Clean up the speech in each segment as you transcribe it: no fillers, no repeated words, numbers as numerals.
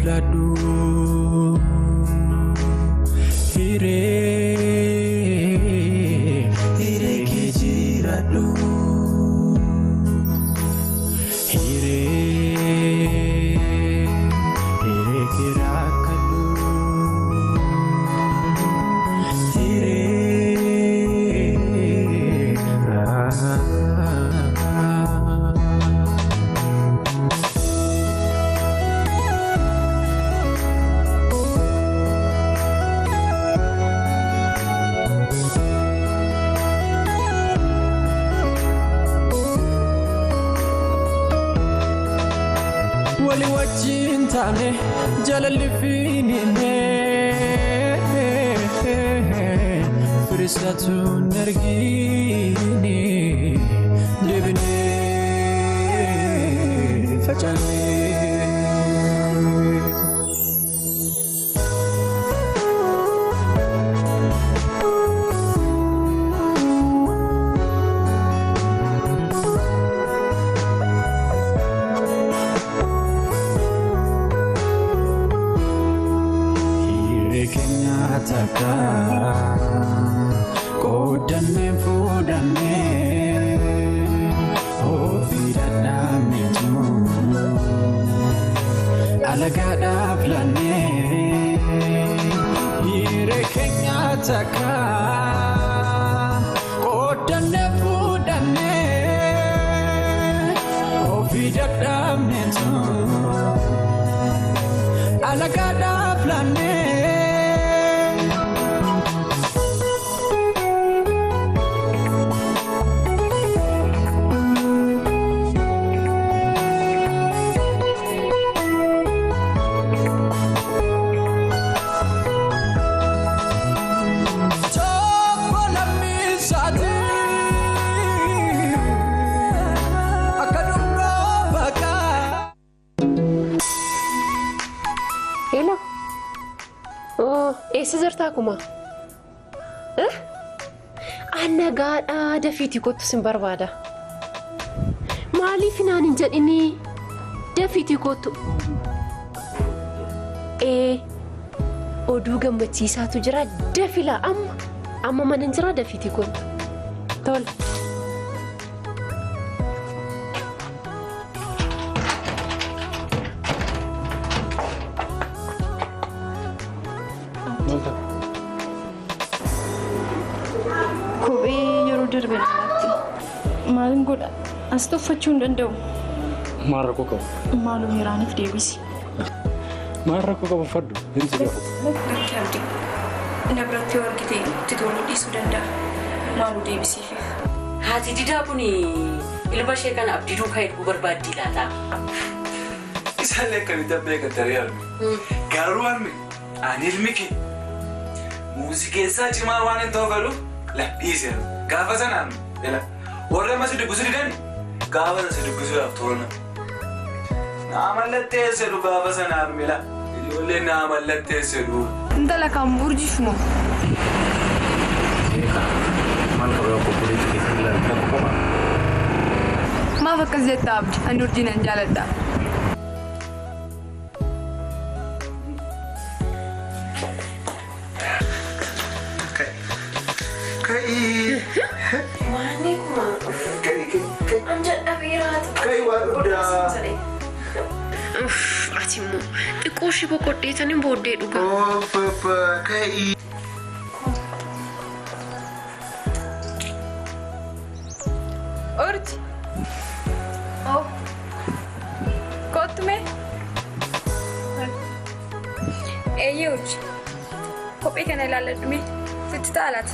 fladu hire kijiradu hire kirakadu wali wajin tane jalali finine fursatu nergini libne fajane Taka kodane fudane ofidana metu alagada plane hire kenya taka kodane fudane ofidana metu alagada plane سزرتها كما أنا قاعد دفيتي كنت سنبربادة مالي فينا ننجل إني دفيتي كنت ودوغا متيسا تجرى دفلا أما ما ننجرى دفيتي كنت تول مالن قول أستوفتشون دندو ماركو كم مالو ميراني في ديبيسي ماركو كم فردو هنسي يا كامدي نبرتي ورقتي تدولو دي سوداندا مالو ديبيسي فيه هاتي دي دابوني إلا باشي كان أبديدو خير ببرباد دي لاتا إسهلك كان يتبعك التريال قالوا أمي أنا المكي موسيقى ساجي ما وانا توقلو لا إيزي قافة سنة لا ورا ما سيدي بسيدني قافة سيدي بسيد أفتورنا نعمل تيسلو قافة سنة ملا يقول لي نعمل تيسلو انت لك أمبورجي شمو ما فكر زيت تابج أندورجي ننجال دا أتيمو تكوشي بكرة تاني بودي دوغا بابا كاي أرج كوتمي أيوج كوبي كان يلالدمي ستالات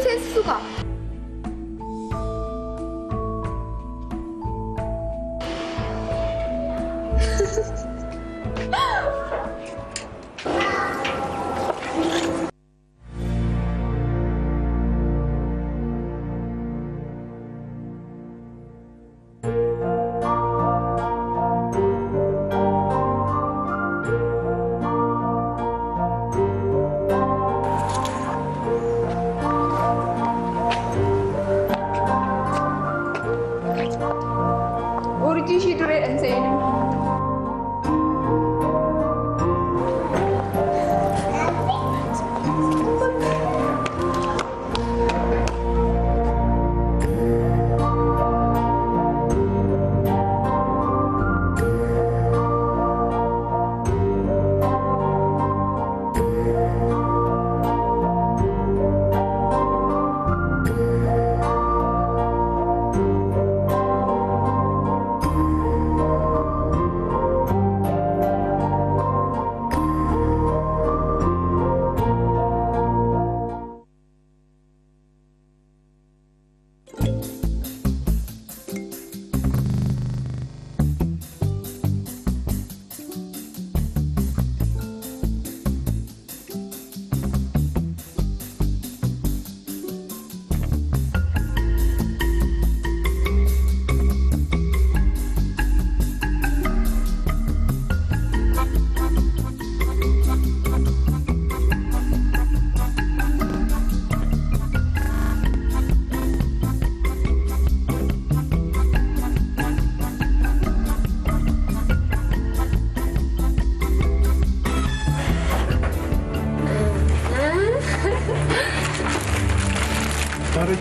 seensisuudha.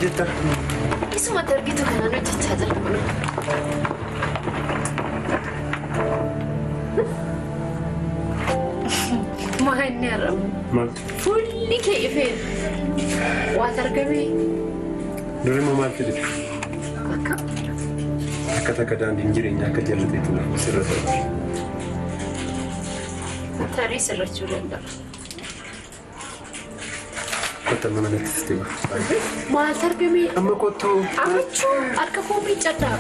Jetta. Isuma darbitu kana nu jechaa jira kun. Maanni arramu. Maaltu? Fulli kee ifeen. Waat argamee. Durima maaltu jira? Akka takka daandiin jireenyaa akka jallateetu sirra ta'e. Tarii sirrachuu danda'a. Kota mana natti maal argamee? Amma kottu. Amachuu harka koomii caddaa.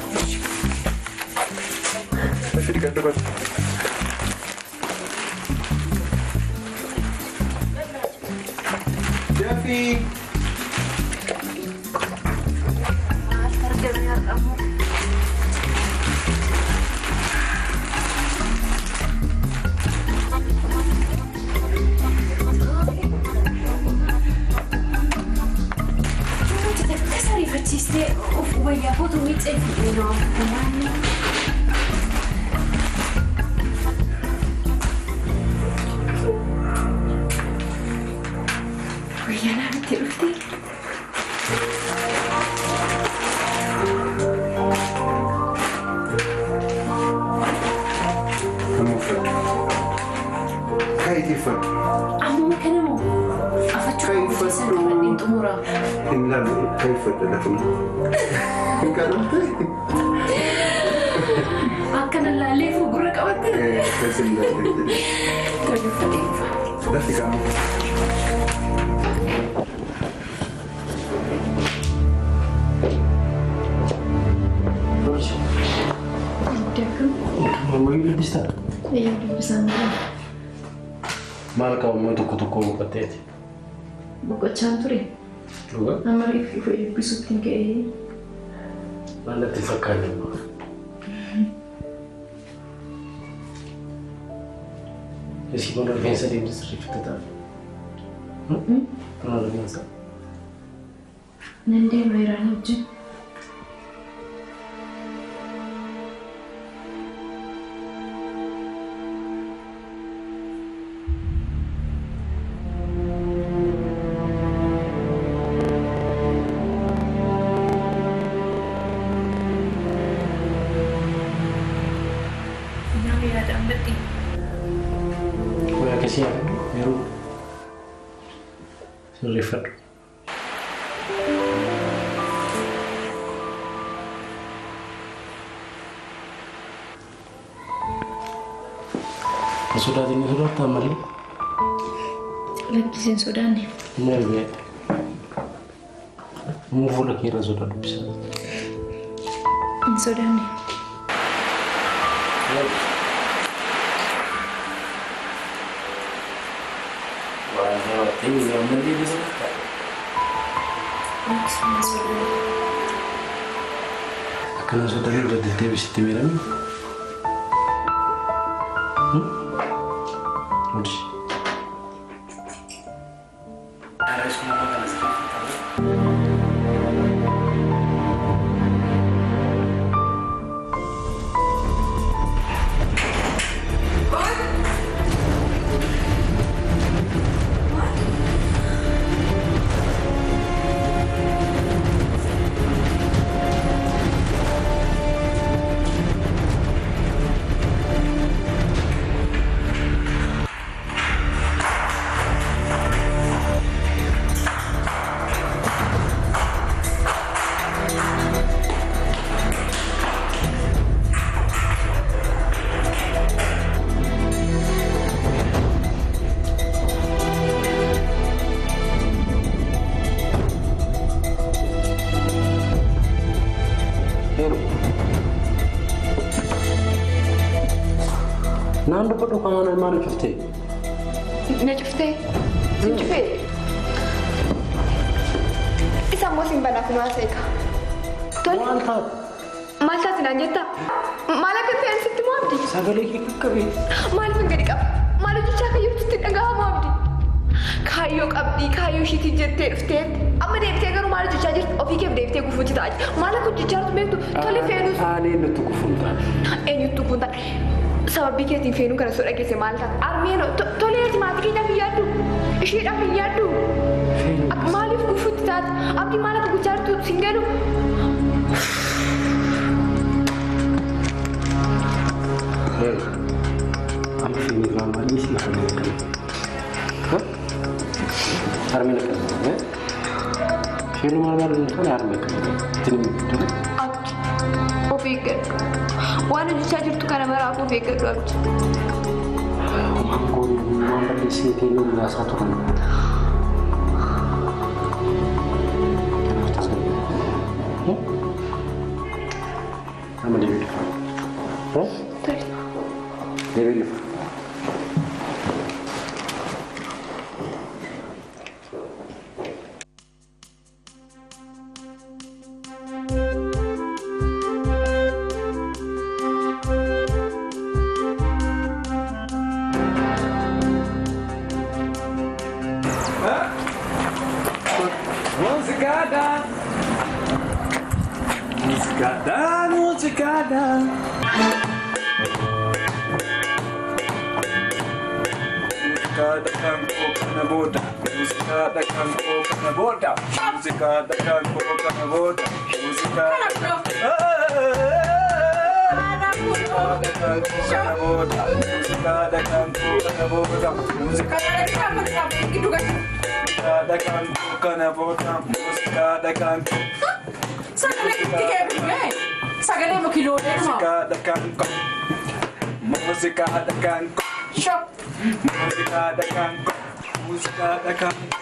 Fidi kan dubbatu. Jaafi. Maal argamee argamu? Faciste voglio foto mi c'è no domani voglio andare tutti Kai fa amo che ne mo faccio così sempre in tumora Inna kai fa da kuma Inkarante akkana lalle fugura qabatte Kasi lalle Voglio fare Dati kamu Mama ini bisa. Iya, bisa nggak? Mal kau mau tuku patete. Buku campur ya? Juga? Nama ibu episode tinggi. Mana tifakan ma. Isi mana biasa di industri kita. Mana biasa? Nanti bayarnya aja. River. Sudah ini sudah tamat Lagi sen sudah nih. Mereka. Move lagi rasa dah bisa. Sudah nih. Wah, ini yang beli di sana. Akan sudah ni udah TV setiap Udah. Ada semua makanan sekarang. Naan dapat dukungan mana cufte? Cufte? Cufte? Isa mo simpan aku masih kah? Tuan? Mantap. Masa tinanjata? Malah kepian situ mau abdi? Sagale ki kabi. Malah penggadi kap? Malah cuca kayu tuh tidak mau abdi? Kayu abdi, kayu shiti jette ufte. Amma deebtee garuu maal jechaa jirtu ofii keef deebtee gufuutti ta'a maal akka hojjechaa jirtu beektu tole feenus. Ani nuti kufunta. Eenyutu kunta sababii keetiin feenuu kana soo dhageesse maal ta'a armeen toleeti maatii keenyaaf hin yaaddu isheedhaaf hin yaaddu maaliif gufuutti taati abdii maal akka gochaa jirtu siin galu. Amma feenii irraa maalii si hafanii kan? Armeen akkana. Feenuu maal kan armeen kan? Tinni Abdi ofii gadhu waan hojjechaa jirtu kana maraaf ofii gadhu abdi. Manggoon waan balleessee feenuu laasaa turan. Nama deebii dhufa. Deebii dhufa. Sagale mo kilo na mo. Musika dakan ko. Shop. Musika dakan ko. Musika dakan ko.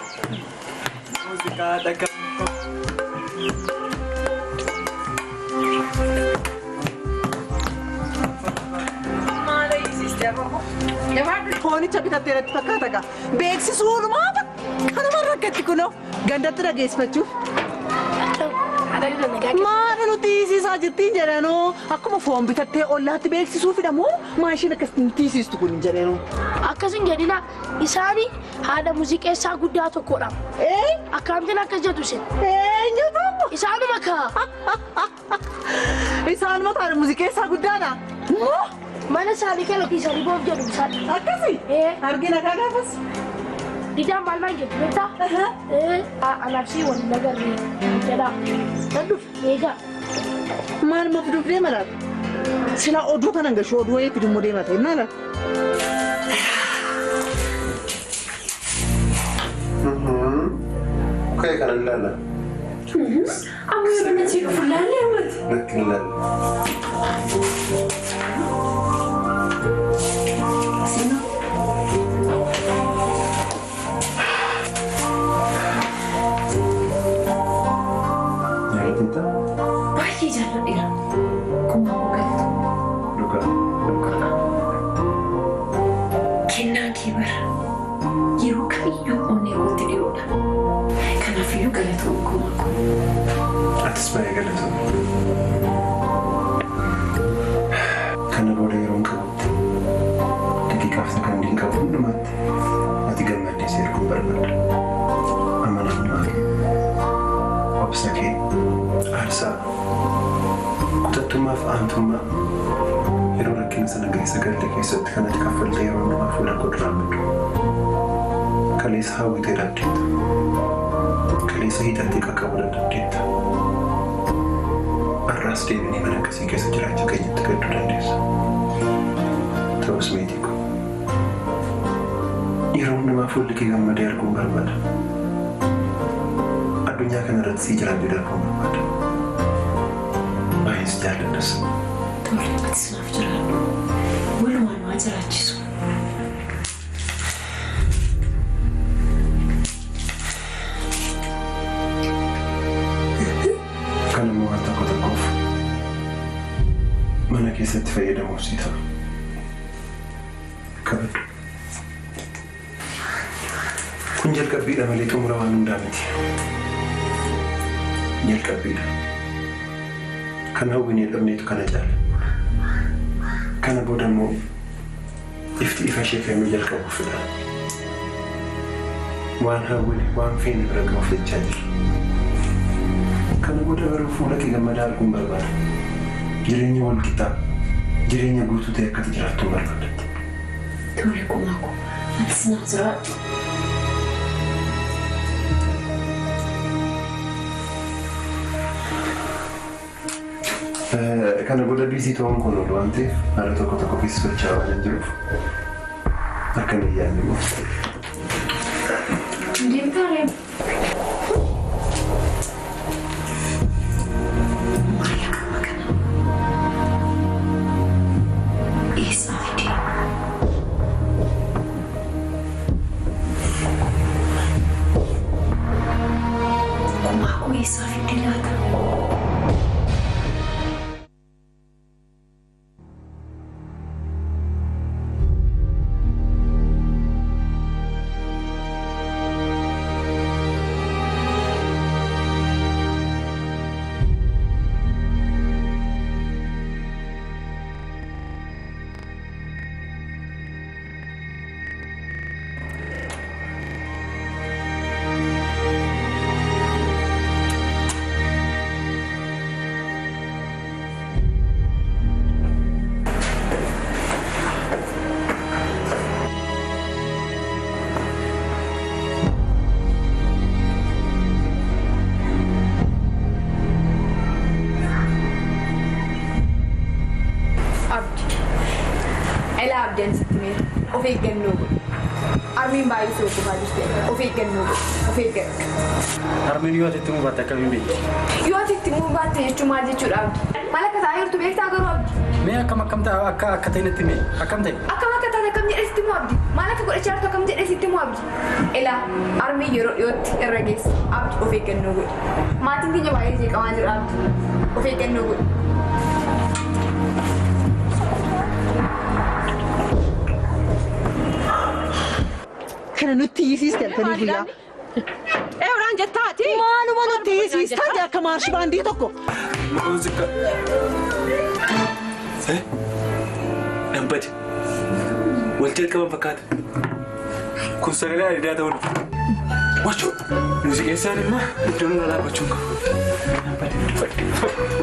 Musika dakan ko. Mala isiste ako. Foonicha bitattee irratti fakkaata gaa. Beeksisuudhumaa kanuma rakkatti kunoo gandatti dhageessifachuuf. Maal nuti tiisisaa jettiin jedhanoo akkuma foon bitattee ollaatti beeksisuufidha moo maashiin akkasitti tiisistu kun jedhanoo. Akkasin jedhina isaanii haadha muuziqeessaa guddaa tokkodha. Akkaamtiin akkas jedhu isin. Eenyutu? Isaanuma kaa. Isaanuma haadha muuziqeessaa guddaadha. Moo? Mana isaanii kana kiisanii boof jedhu isaan. Akkasi? Argina kaa gaafas. Didaan maal maal jettu beektaa? Alaabsii waliin nagarree jedhaa. Danduf eegaa. Maal ma fiduuf deema laata? Sila oduu kanan gashuu oduu wayii fidummoo deema ta'e naa laata? Kaya kanan ilaala. Amma yoo namni si dhufu laallee amati. Natti hin ilaalla. Jaalatita? Baay'ee jaaladheera. Kuma boqotu. Dhugaa. Kennaa kee bara. Yeroo kamiyyuu onnee kootti dhiyoodha. Kanaafiyyuu galatoomuu kuma kun. Atis baay'ee galatoomuu. Kana booda yeroon qabutti. Daqiiqaaf kan hin qabu hundumaatti. Ati gammaddee si arguun barbaada. Amanamummaa kee. Obsa kee. Aarsaa. Kutattummaaf aantummaa. Yeroo rakkina sana keessa galte keessatti kanatti kaffaltee yeroo hundumaa fuula koo duraan maddu. Kaleessa hawwitee daddeetta. Kaleessa hidhattee qaqqabuu dadhabdeetta. Har'aas deebinee mana akkasii keessa jiraachuu keenyatti gadduu dandeessa. Ta'us meetii ko. Yeroo hundumaa fuulli kee gammadee arguun barbaada. Addunyaa kana irratti sii jiraachuu darbuun barbaada. Baay'ees jaalladhas. Tole, ati sinaaf jiraadhu. Walumaan waa jiraachisu. Kan immoo waan tokko tokkoof mana keessatti fayyadamuuf si ta'a. Kabaddu. Kun jalqabbiidha malee xumura waan hundaa miti. Jalqabbiidha. Kan hawwinee dhabneetu kana caala. Kana booda immoo ifti ifa ishee kennuu jalqabuufidha. Waan hawwine waan feene bira ga'uuf jechaa jira. Kana booda garuu fuula kee gammadaa arguun barbaada. Jireenya wal qixaa, jireenya guutuu ta'e akkati jiraattuu barbaada. Tole kumaa ko, ati sinaaf jiraadhu. Kana booda biisii ta'uun kun oolu waan ta'eef haala tokko tokko keessa socho'aa waan hin jiruuf akka inni yaadne immoo. Deemtaalee. abdeen sitti mee of eeggannoo godhu. Armiin baay'ee si okkufaa jirti. Of eeggannoo godhu. Of eeggadhu. Armiin yoo ati itti muu baatte akkamiin beekti? Yoo ati itti muu baatte jechuun maal jechuudha abdi? Maal akka ta'aa jirtu beektaa garuu abdi? Mee akkam ta'e akka ta'e natti mee akkam ta'e? Akkam akka ta'e akkam jedhee sitti muu abdi? Maal akka godhachaa jirtu akkam jedhee sitti muu abdi? Ilaa armiin yeroo dhiyootti irra geessa abdi of eeggannoo godhu. Maatiin keenya baay'ee jeeqamaa jira abdi. Of eeggannoo godhu. Kana nutti hiisiiste halkanii guyyaa. Euraan jettaati. Maaluma nutti hiisiistaa akka maarshi baandii tokko. Muuzika. Dhambadi. Wal jalqaban fakkaata. Kun sagalee adidaa ta'uu dha. Wachuu. Muuziqeessaan immoo iddoon irra dhaabbachuun qabu. Dhambadi.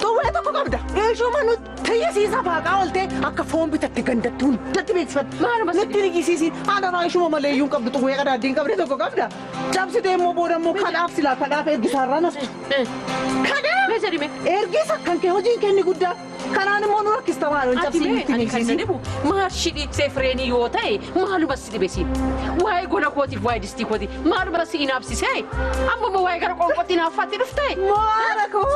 Xoolee tokko qabda. Eeshuma nutti hiisiisa faaqaa ooltee akka foon bitatte gandattuu hundatti beeksifatte. Nutti hiisiisiin haadha eeshuma malee iyyuu qabdu xumuyaa qadaaddiin qabde tokko qabda. Cabsitee immoo booda immoo kadhaaf silaa kadhaaf ergisaarraa naftu. Kadhaaf ergisa kan kee hojiin kenni guddaa. Kanaan immoo nu rakkista maaloon cabsii nutti hiisiisi. Maarshi dhiiksee fireenii yoo ta'e maaluma si dhibesiin. Waa'ee gola kootiif waa'ee distii kootiif maaluma si inaafsisee amma waa'ee gara qoonqootti naaffaatti dhuftee. Maara koo.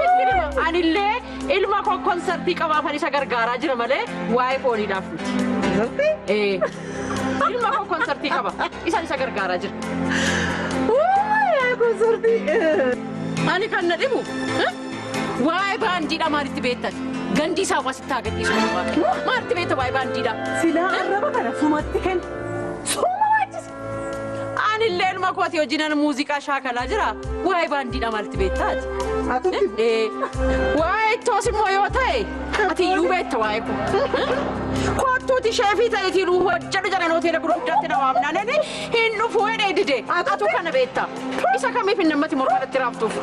Anillee ilma koo konsartii qabaafan isa gargaaraa jira malee waa'ee fooniidhaaf miti. ilma koo konsertii qaba isaan isa gargaaraa jira. Konsertii. Ani kan na dhibu waa'ee baandiidha maalitti beektan gandi isaa wasitti haa gadhiisu maalitti beekta waa'ee baandiidha. Silaa arraba kana sumatti kenna. Anillee ilma kooti hojiinan muuziqaa shaakalaa jira waa'ee baandiidha maalitti beektaati. Waa'ee ittoos immoo yoo ta'e ati iyyuu beekta waa'ee kun. Kottuuti sheefii ta'eetiin hojjedhu jedhan hoteela gurguddaatti na waamnaan hin dhufu hedhee dide atu kana beekta. Isa kamiif hin nammati mormadatti raaftuuf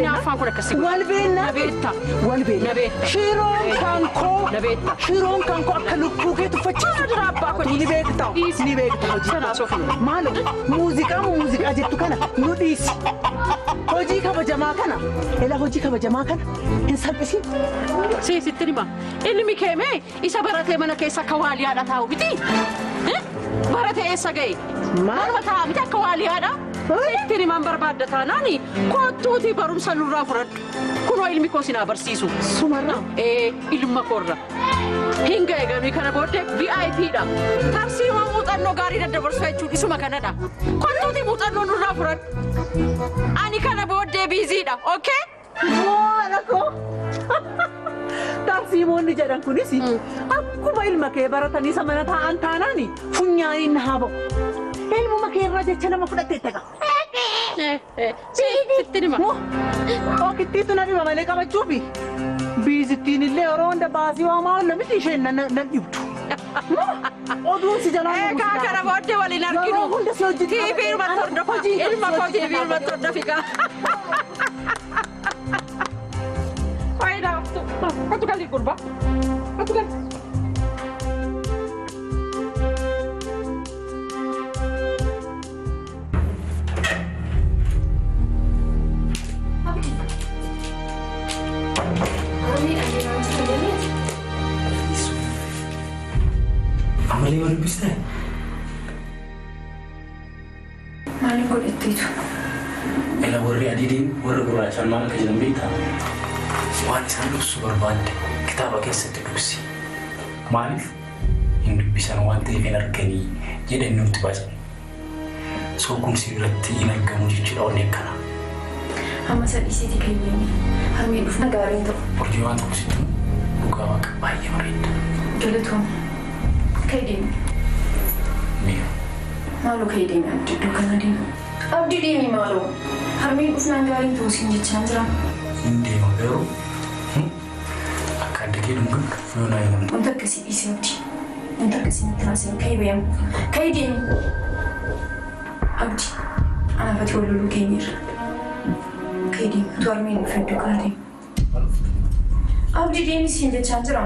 inaaffaan kun akkasii wal beekna na beekta wal beekna na beekta shiroon kan koo na beekta shiroon kan koo akka lubbuu kee tuffachiisu jira abbaa kun ni beekta hojii sanaa soofnu maal muuziqaa jettu kana nu dhiisi hojii kabajamaa kana ela hojii kabajamaa kana hin salphisiin sitti hima ilmi keemee isa baratee mana keessa akka waaliyaadha taa'u miti baratee eessa ga'e manuma taa'aa miti akka waaliyaadha. Sitti himan barbaadda taanaani kottuuti barumsa nurraa fudhadhu kunoo ilmi koo sinaa barsiisu. Sumarra? Ilma koorra. Hinga eegamii kana booddee VIPdha. Tarsiimaa muuxannoo gaarii daddabarsuu jechuun isuma kanadha. Kottuuti muuxannoo nurraa fudhadhu. Ani kana booddee biiziidha, okay? Rakoo. Tarsiimoonni jedhan kunis akkuma ilma kee baratanii isa mana taa'an taanaani funyaaniin haa ba'u. Ilmuma kee irraa jecha nama fudhattee ta'a. Sitti hima. Ookittiitu na dhiba malee qabachuufi. Biizittiin illee yeroo hunda baasii waamaa oolla miti isheen nan dhibdu. Oduun si jalaa eegaa kana booddee waliin arginu. TV irratti hordofa. Ilma koo TV irratti hordofikaa. Faayidaa haftu. Kottu galii gurbaa. Kottu galii. Amalee wal dubbistee? Maaliif godhatteetu? Ela warri adiidiin warra gurraachaan maal akka jedhan beektaa? Waan isaan dubbisu barbaadde kitaaba keessatti dubbisi. Maaliif? Hin dubbisan waan ta'eef hin arganii jedhanii nutti baasan. Soo kun si biratti hin argamu jechuudha onnee akkana. Amma sadhiisiiti keenyanii harmee dhufna gaariin ta'u. Hojii waan tokko sitti dhugaa waaqa baay'ee bareedda. Galatoom. Ka'ii deemi. Mi'a. Maaloo ka'ii deemi abdii iddoo kana deemu. Abdii deemi maaloo. Harmeen dhufnaan gaariin ta'u siin jechaan jira. Hin deema garuu akka adda kee dhungan yoo naa himamu. Wanta akkasii dhiisee abdii. Wanta akkasii natti raasee ka'ii beeyamu. Ka'ii deemi. Abdii. Anaafati wal loluu keenyarra. Ka'ii deemi. Tu harmeen dhufe iddoo kana deemu. Abdii deemi siin jechaan jira.